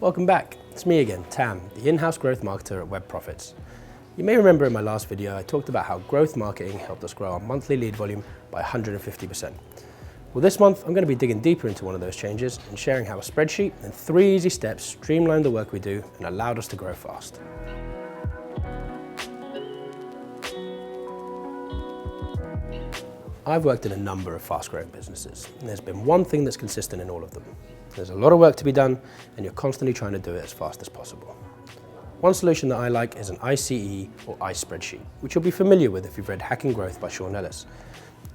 Welcome back. It's me again, Tam, the in-house growth marketer at Web Profits. You may remember in my last video I talked about how growth marketing helped us grow our monthly lead volume by 150%. Well, this month I'm going to be digging deeper into one of those changes and sharing how a spreadsheet and 3 easy steps streamlined the work we do and allowed us to grow fast. I've worked in a number of fast-growing businesses, and there's been one thing that's consistent in all of them. There's a lot of work to be done, and you're constantly trying to do it as fast as possible. One solution that I like is an ICE or ICE spreadsheet, which you'll be familiar with if you've read Hacking Growth by Sean Ellis.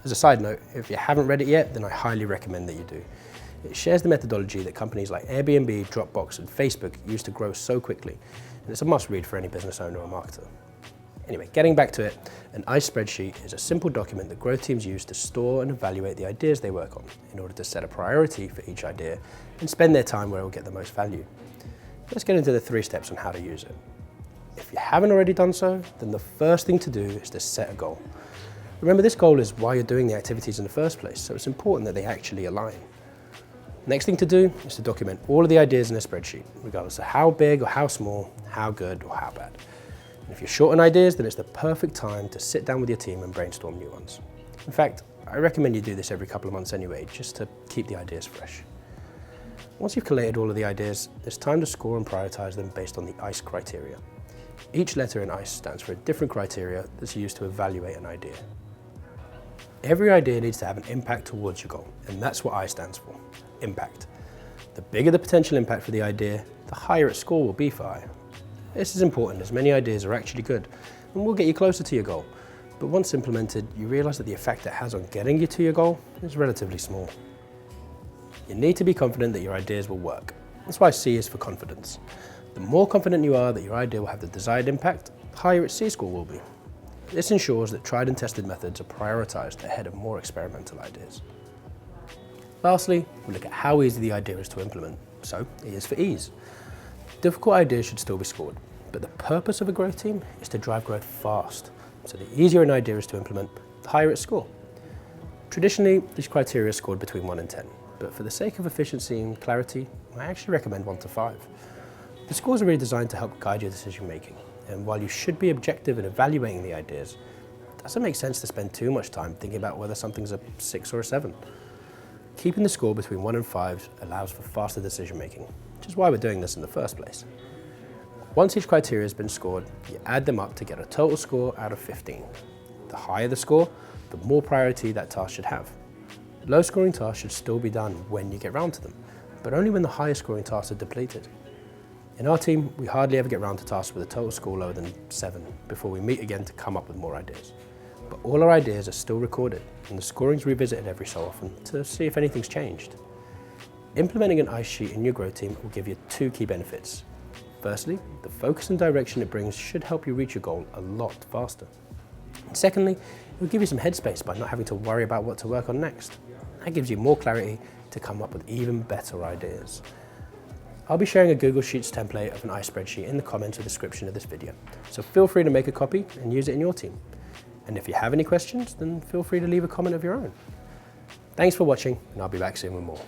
As a side note, if you haven't read it yet, then I highly recommend that you do. It shares the methodology that companies like Airbnb, Dropbox, and Facebook use to grow so quickly, and it's a must-read for any business owner or marketer. Anyway, getting back to it, an ICE spreadsheet is a simple document that growth teams use to store and evaluate the ideas they work on in order to set a priority for each idea and spend their time where it will get the most value. Let's get into the 3 steps on how to use it. If you haven't already done so, then the first thing to do is to set a goal. Remember, this goal is why you're doing the activities in the first place, so it's important that they actually align. Next thing to do is to document all of the ideas in a spreadsheet, regardless of how big or how small, how good or how bad. And if you're short on ideas, then it's the perfect time to sit down with your team and brainstorm new ones. In fact, I recommend you do this every couple of months anyway, just to keep the ideas fresh. Once you've collated all of the ideas, it's time to score and prioritize them based on the ICE criteria. Each letter in ICE stands for a different criteria that's used to evaluate an idea. Every idea needs to have an impact towards your goal, and that's what I stands for, impact. The bigger the potential impact for the idea, the higher its score will be for I. This is important as many ideas are actually good and will get you closer to your goal. But once implemented, you realize that the effect it has on getting you to your goal is relatively small. You need to be confident that your ideas will work. That's why C is for confidence. The more confident you are that your idea will have the desired impact, the higher its C score will be. This ensures that tried and tested methods are prioritized ahead of more experimental ideas. Lastly, we look at how easy the idea is to implement. So, E is for ease. Difficult ideas should still be scored, but the purpose of a growth team is to drive growth fast. So the easier an idea is to implement, the higher its score. Traditionally, these criteria are scored between 1 and 10, but for the sake of efficiency and clarity, I actually recommend 1 to 5. The scores are really designed to help guide your decision making, and while you should be objective in evaluating the ideas, it doesn't make sense to spend too much time thinking about whether something's a 6 or a 7. Keeping the score between 1 and 5 allows for faster decision making, which is why we're doing this in the first place. Once each criteria has been scored, you add them up to get a total score out of 15. The higher the score, the more priority that task should have. Low scoring tasks should still be done when you get round to them, but only when the higher scoring tasks are depleted. In our team, we hardly ever get round to tasks with a total score lower than 7 before we meet again to come up with more ideas. But all our ideas are still recorded, and the scoring's revisited every so often to see if anything's changed. Implementing an ICE sheet in your growth team will give you 2 key benefits. Firstly, the focus and direction it brings should help you reach your goal a lot faster. And secondly, it will give you some headspace by not having to worry about what to work on next. That gives you more clarity to come up with even better ideas. I'll be sharing a Google Sheets template of an ICE spreadsheet in the comments or description of this video, so feel free to make a copy and use it in your team. And if you have any questions, then feel free to leave a comment of your own. Thanks for watching, and I'll be back soon with more.